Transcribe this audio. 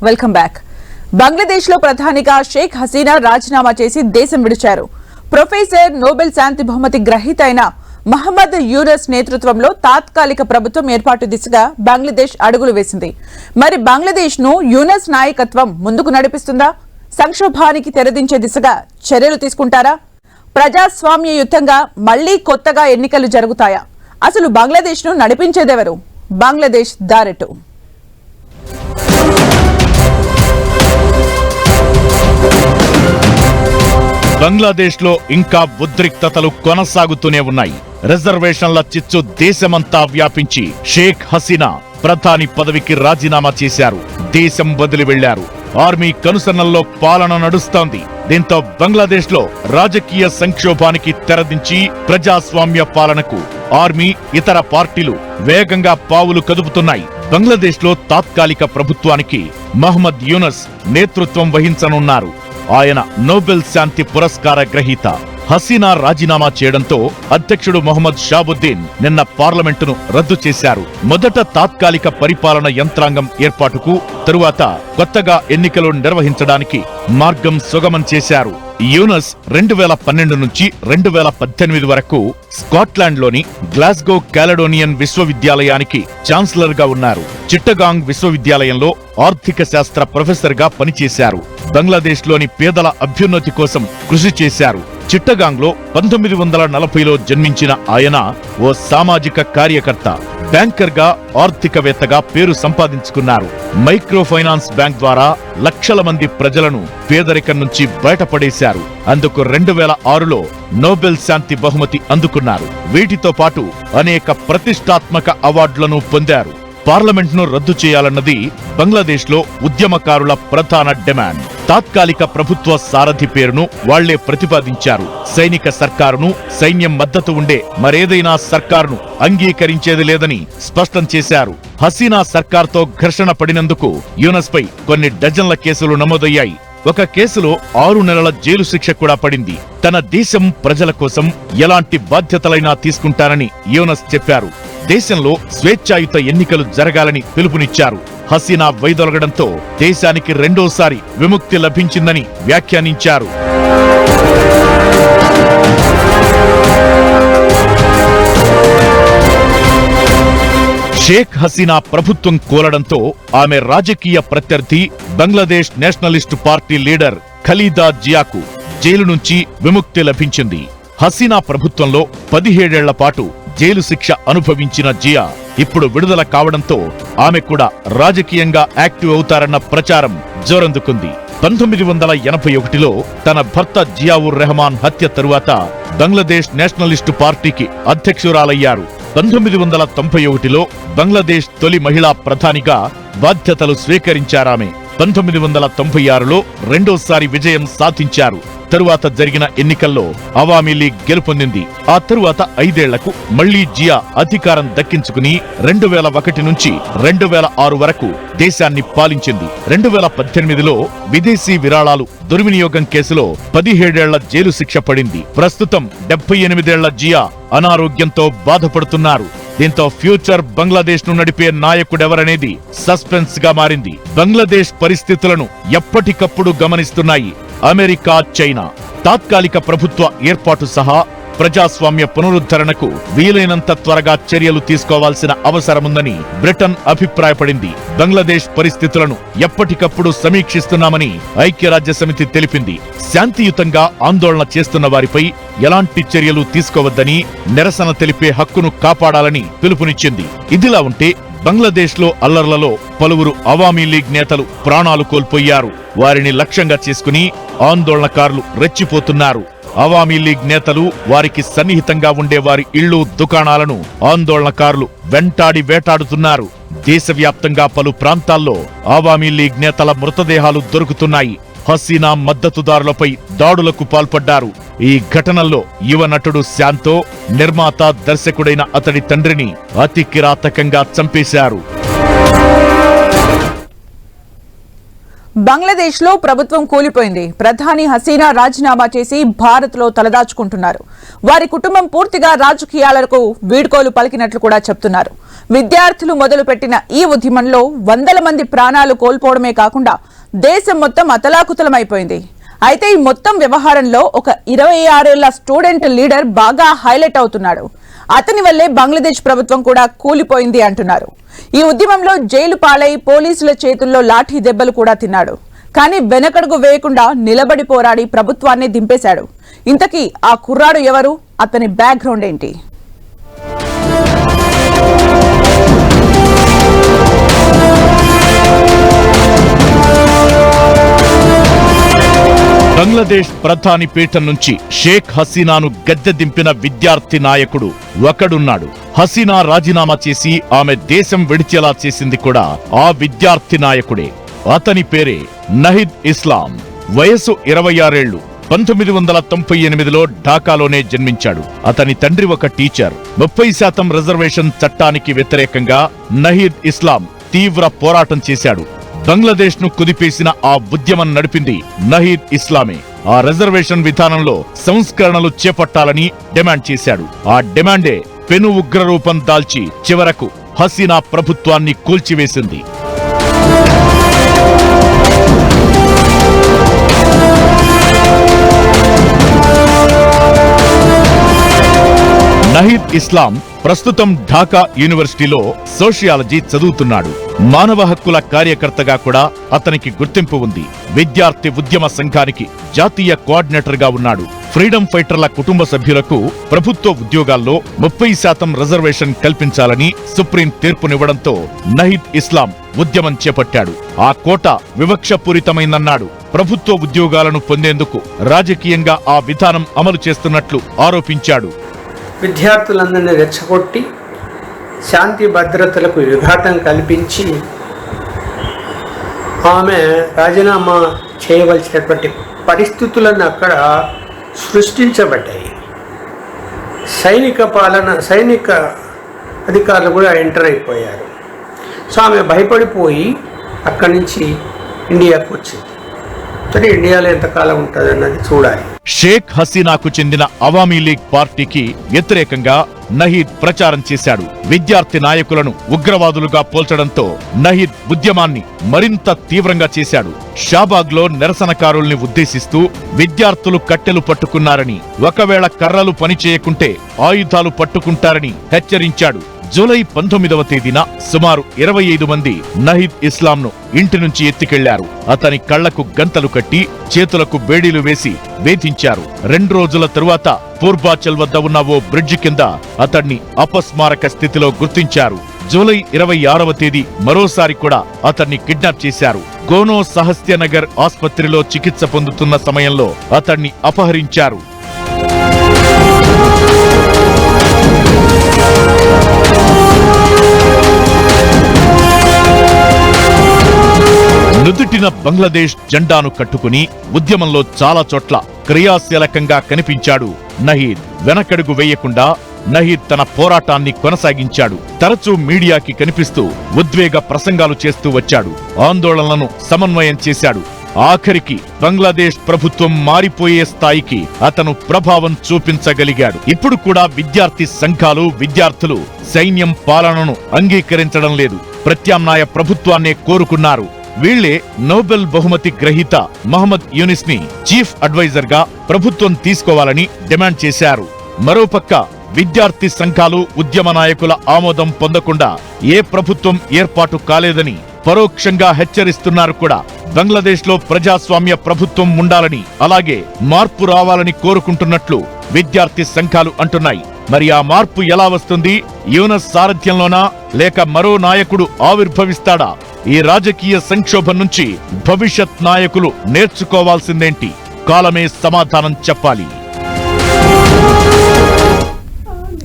Welcome back. Bangladesh లో ప్రధానిగా షేక్ హసీనా రాజీనామా చేసి దేశం విడిచారు. ప్రొఫెసర్ నోబెల్ శాంతి బహుమతి గ్రహీత అయిన మహమ్మద్ యూనస్ నేతృత్వంలో తాత్కాలిక ప్రభుత్వం ఏర్పాటు దిశగా బంగ్లాదేశ్ అడుగులు వేసింది. మరి బంగ్లాదేశ్ ను యూనస్ నాయకత్వం ముందుకు నడిపిస్తుందా? సంక్షోభానికి తెరదించే దిశగా చర్యలు తీసుకుంటారా? ప్రజాస్వామ్యయుతంగా మళ్లీ కొత్తగా ఎన్నికలు జరుగుతాయా? అసలు బంగ్లాదేశ్ ను నడిపించేదెవరు? బంగ్లాదేశ్ దారెటు. బంగ్లాదేశ్ లో ఇంకా ఉద్రిక్తతలు కొనసాగుతూనే ఉన్నాయి. రిజర్వేషన్ల చిచ్చు దేశమంతా వ్యాపించి షేక్ హసీనా ప్రధాని పదవికి రాజీనామా చేశారు. దేశం వదిలి వెళ్లారు. ఆర్మీ కనుసన్నల్లో పాలన నడుస్తోంది. దీంతో బంగ్లాదేశ్ లో రాజకీయ సంక్షోభానికి తెరదించి ప్రజాస్వామ్య పాలనకు ఆర్మీ, ఇతర పార్టీలు వేగంగా పావులు కదుపుతున్నాయి. బంగ్లాదేశ్ లో తాత్కాలిక ప్రభుత్వానికి మహమ్మద్ యూనస్ నేతృత్వం వహించనున్నారు. ఆయన నోబెల్ శాంతి పురస్కార గ్రహీత. హసీనా రాజీనామా చేయడంతో అధ్యక్షుడు మొహమ్మద్ షాబుద్దీన్ నిన్న పార్లమెంటును రద్దు చేశారు. మొదట తాత్కాలిక పరిపాలన యంత్రాంగం ఏర్పాటుకు, తరువాత కొత్తగా ఎన్నికలు నిర్వహించడానికి మార్గం సుగమం చేశారు. యూనస్ 2012 నుంచి 2018 వరకు స్కాట్లాండ్లోని గ్లాస్గో కాలెడోనియన్ విశ్వవిద్యాలయానికి ఛాన్సలర్ గా ఉన్నారు. చిట్టగాంగ్ విశ్వవిద్యాలయంలో ఆర్థిక శాస్త్ర ప్రొఫెసర్ గా పనిచేశారు. బంగ్లాదేశ్ లోని పేదల అభ్యున్నతి కోసం కృషి చేశారు. చిట్టగాంగ్ లో 1940లో జన్మించిన ఆయన ఓ సామాజిక కార్యకర్త. బ్యాంకర్ గా, ఆర్థికవేత్తగా పేరు సంపాదించుకున్నారు. మైక్రో ఫైనాన్స్ బ్యాంక్ ద్వారా లక్షల మంది ప్రజలను పేదరికం నుంచి బయటపడేశారు. అందుకు 2006లో నోబెల్ శాంతి బహుమతి అందుకున్నారు. వీటితో పాటు అనేక ప్రతిష్టాత్మక అవార్డులను పొందారు. పార్లమెంట్ను రద్దు చేయాలన్నది బంగ్లాదేశ్ లో ఉద్యమకారుల ప్రధాన డిమాండ్. తాత్కాలిక ప్రభుత్వ సారథి పేరును వాళ్లే ప్రతిపాదించారు. సైనిక సర్కారును, సైన్యం మద్దతు ఉండే మరేదైనా సర్కారును అంగీకరించేది లేదని స్పష్టం చేశారు. హసీనా సర్కార్తో ఘర్షణ పడినందుకు యూనస్ పై కొన్ని డజన్ల కేసులు నమోదయ్యాయి. ఒక కేసులో 6 నెలల జైలు శిక్ష కూడా పడింది. తన దేశం ప్రజల కోసం ఎలాంటి బాధ్యతలైనా తీసుకుంటానని యూనస్ చెప్పారు. దేశంలో స్వేచ్ఛాయుత ఎన్నికలు జరగాలని పిలుపునిచ్చారు. హసీనా వైదొలగడంతో దేశానికి రెండోసారి విముక్తి లభించిందని వ్యాఖ్యానించారు. షేక్ హసీనా ప్రభుత్వం కూలడంతో ఆమె రాజకీయ ప్రత్యర్థి Bangladesh nationalist party leader Khaleda జియాకు జైలు నుంచి విముక్తి లభించింది. హసీనా ప్రభుత్వంలో 17 ఏళ్ల పాటు జైలు శిక్ష అనుభవించిన జియా ఇప్పుడు విడుదల కావడంతో ఆమె కూడా రాజకీయంగా యాక్టివ్ అవుతారన్న ప్రచారం జోరందుకుంది. 1981లో తన భర్త జియావుర్ రెహమాన్ హత్య తరువాత బంగ్లాదేశ్ నేషనలిస్టు పార్టీకి అధ్యక్షురాలయ్యారు. 1991లో బంగ్లాదేశ్ తొలి మహిళా ప్రధానిగా బాధ్యతలు స్వీకరించారామె. 1996లో రెండోసారి విజయం సాధించారు. తరువాత జరిగిన ఎన్నికల్లో అవామీ లీగ్ గెలుపొందింది. ఆ తరువాత 5 ఏళ్లకు మళ్లీ జియా అధికారం దక్కించుకుని 2001 నుంచి 2006 వరకు దేశాన్ని పాలించింది. 2018లో విదేశీ విరాళాలు దుర్వినియోగం కేసులో 17 ఏళ్ల జైలు శిక్ష పడింది. ప్రస్తుతం 78 ఏళ్ల జియా అనారోగ్యంతో బాధపడుతున్నారు. దీంతో ఫ్యూచర్ బంగ్లాదేశ్ ను నడిపే నాయకుడెవరనేది సస్పెన్స్ గా మారింది. బంగ్లాదేశ్ పరిస్థితులను ఎప్పటికప్పుడు గమనిస్తున్నాయి అమెరికా, చైనా. తాత్కాలిక ప్రభుత్వ ఏర్పాటు సహా ప్రజాస్వామ్య పునరుద్ధరణకు వీలైనంత త్వరగా చర్యలు తీసుకోవాల్సిన అవసరముందని బ్రిటన్ అభిప్రాయపడింది. బంగ్లాదేశ్ పరిస్థితులను ఎప్పటికప్పుడు సమీక్షిస్తున్నామని ఐక్యరాజ్యసమితి తెలిపింది. శాంతియుతంగా ఆందోళన చేస్తున్న వారిపై ఎలాంటి చర్యలు తీసుకోవద్దని, నిరసన తెలిపే హక్కును కాపాడాలని పిలుపునిచ్చింది. ఇదిలా ఉంటే బంగ్లాదేశ్ లో అల్లర్లలో పలువురు అవామీ లీగ్ నేతలు ప్రాణాలు కోల్పోయారు. వారిని లక్ష్యంగా చేసుకుని ఆందోళనకారులు రెచ్చిపోతున్నారు. అవామీ లీగ్ నేతలు, వారికి సన్నిహితంగా ఉండే వారి ఇళ్లు, దుకాణాలను ఆందోళనకారులు వెంటాడి వేటాడుతున్నారు. దేశవ్యాప్తంగా పలు ప్రాంతాల్లో అవామీ లీగ్ నేతల మృతదేహాలు దొరుకుతున్నాయి. హసీనా మద్దతుదారులపై దాడులకు పాల్పడ్డారు. ఈ ఘటనల్లో యువ నటుడు శాంతో, నిర్మాత, దర్శకుడైన అతడి తండ్రిని అతి కిరాతకంగా చంపేశారు. బంగ్లాదేశ్ లో ప్రభుత్వం కూలిపోయింది. ప్రధాని హసీనా రాజీనామా చేసి భారత్ లో తలదాచుకుంటున్నారు. వారి కుటుంబం పూర్తిగా రాజకీయాలకు వీడ్కోలు పలికినట్లు కూడా చెప్తున్నారు. విద్యార్థులు మొదలుపెట్టిన ఈ ఉద్యమంలో వందల మంది ప్రాణాలు కోల్పోవడమే కాకుండా దేశం మొత్తం అతలాకుతలమైపోయింది. అయితే ఈ మొత్తం వ్యవహారంలో ఒక 26 ఏళ్ల స్టూడెంట్ లీడర్ బాగా హైలైట్ అవుతున్నాడు. అతని వల్లే బంగ్లాదేశ్ ప్రభుత్వం కూడా కూలిపోయింది అంటున్నారు. ఈ ఉద్యమంలో జైలు పాలై పోలీసుల చేతుల్లో లాఠీ దెబ్బలు కూడా తిన్నాడు. కానీ వెనకడుగు వేయకుండా నిలబడి పోరాడి ప్రభుత్వాన్ని దింపేశాడు. ఇంతకీ ఆ కుర్రాడు ఎవరు? అతని బ్యాక్గ్రౌండ్ ఏంటి? బంగ్లాదేశ్ ప్రధాని పీఠం నుంచి షేక్ హసీనాను గద్దె దింపిన విద్యార్థి నాయకుడు ఒకడున్నాడు. హసీనా రాజీనామా చేసి ఆమె దేశం విడిచేలా చేసింది కూడా ఆ విద్యార్థి నాయకుడే. అతని పేరే నహీద్ ఇస్లాం. వయసు 26 ఏళ్లు. 1998లో ఢాకాలోనే జన్మించాడు. అతని తండ్రి ఒక టీచర్. 30% రిజర్వేషన్ చట్టానికి వ్యతిరేకంగా నహీద్ ఇస్లాం తీవ్ర పోరాటం చేశాడు. బంగ్లాదేశ్ ను కుదిపేసిన ఆ ఉద్యమం నడిపింది నహీద్ ఇస్లామే. ఆ రిజర్వేషన్ విధానంలో సంస్కరణలు చేపట్టాలని డిమాండ్ చేశాడు. ఆ డిమాండే పెను ఉగ్రరూపం దాల్చి చివరకు హసీనా ప్రభుత్వాన్ని కూల్చివేసింది. నహీద్ ఇస్లాం ప్రస్తుతం ఢాకా యూనివర్సిటీలో సోషియాలజీ చదువుతున్నాడు. మానవ హక్కుల కార్యకర్తగా కూడా అతనికి గుర్తింపు ఉంది. విద్యార్థి ఉద్యమ సంఘానికి జాతీయ కోఆర్డినేటర్ గా ఉన్నాడు. ఫ్రీడమ్ ఫైటర్ల కుటుంబ సభ్యులకు ప్రభుత్వ ఉద్యోగాల్లో 30% రిజర్వేషన్ కల్పించాలని సుప్రీం తీర్పునివ్వడంతో నహీద్ ఇస్లాం ఉద్యమం చేపట్టాడు. ఆ కోట వివక్షపూరితమైందన్నాడు. ప్రభుత్వ ఉద్యోగాలను పొందేందుకు రాజకీయంగా ఆ విధానం అమలు చేస్తున్నట్లు ఆరోపించాడు. విద్యార్థులందరినీ రెచ్చగొట్టి శాంతి భద్రతలకు విఘాతం కల్పించి ఆమె రాజీనామా చేయవలసినటువంటి పరిస్థితులను అక్కడ సృష్టించబడ్డాయి. సైనిక అధికారులు కూడా ఎంటర్ అయిపోయారు. సో ఆమె భయపడిపోయి అక్కడి నుంచి ఇండియాకు వచ్చింది. సరే, ఇండియాలో ఎంతకాలం ఉంటుంది అన్నది చూడాలి. షేక్ హసీనాకు చెందిన అవామీ లీగ్ పార్టీకి వ్యతిరేకంగా నహీద్ ప్రచారం చేశాడు. విద్యార్థి నాయకులను ఉగ్రవాదులుగా పోల్చడంతో నహీద్ ఉద్యమాన్ని మరింత తీవ్రంగా చేశాడు. షాబాగ్ లో నిరసనకారుల్ని ఉద్దేశిస్తూ విద్యార్థులు కట్టెలు పట్టుకున్నారని, ఒకవేళ కర్రలు పనిచేయకుంటే ఆయుధాలు పట్టుకుంటారని హెచ్చరించాడు. జూలై 19వ తేదీన సుమారు 25 మంది నహీద్ ఇస్లాంను ఇంటి నుంచి ఎత్తికెళ్లారు. అతని కళ్లకు గంతలు కట్టి చేతులకు బేడీలు వేసి వేధించారు. 2 రోజుల తరువాత పూర్బాచల్ వద్ద ఉన్న ఓ బ్రిడ్జి కింద అతన్ని అపస్మారక స్థితిలో గుర్తించారు. జూలై 26వ తేదీ మరోసారి కూడా అతన్ని కిడ్నాప్ చేశారు. గోనో సహస్త్యనగర్ ఆస్పత్రిలో చికిత్స పొందుతున్న సమయంలో అతన్ని అపహరించారు. నుదుటిన బంగ్లాదేశ్ జెండాను కట్టుకుని ఉద్యమంలో చాలా చోట్ల క్రియాశీలకంగా కనిపించాడు నహీద్. వెనకడుగు వేయకుండా నహీద్ తన పోరాటాన్ని కొనసాగించాడు. తరచూ మీడియాకి కనిపిస్తూ ఉద్వేగ ప్రసంగాలు చేస్తూ వచ్చాడు. ఆందోళనలను సమన్వయం చేశాడు. ఆఖరికి బంగ్లాదేశ్ ప్రభుత్వం మారిపోయే స్థాయికి అతను ప్రభావం చూపించగలిగాడు. ఇప్పుడు కూడా విద్యార్థి సంఘాలు, విద్యార్థులు సైన్యం పాలనను అంగీకరించడం లేదు. ప్రత్యామ్నాయ ప్రభుత్వాన్నే కోరుకున్నారు. వీళ్లే నోబెల్ బహుమతి గ్రహీత మహమ్మద్ యూనిస్ ని చీఫ్ అడ్వైజర్ గా ప్రభుత్వం తీసుకోవాలని డిమాండ్ చేశారు. మరోపక్క విద్యార్థి సంఘాలు, ఉద్యమ నాయకుల ఆమోదం పొందకుండా ఏ ప్రభుత్వం ఏర్పాటు కాలేదని పరోక్షంగా హెచ్చరిస్తున్నారు కూడా. బంగ్లాదేశ్ లో ప్రజాస్వామ్య ప్రభుత్వం ఉండాలని, అలాగే మార్పు రావాలని కోరుకుంటున్నట్లు విద్యార్థి సంఘాలు అంటున్నాయి. మరి ఆ మార్పు ఎలా వస్తుంది? యూనస్ సారథ్యంలోనా, లేక మరో నాయకుడు ఆవిర్భవిస్తాడా? ఈ రాజకీయ సంక్షోభం నుంచి భవిష్యత్ నాయకులు నేర్చుకోవాల్సిందేంటి? కాలమే సమాధానం చెప్పాలి.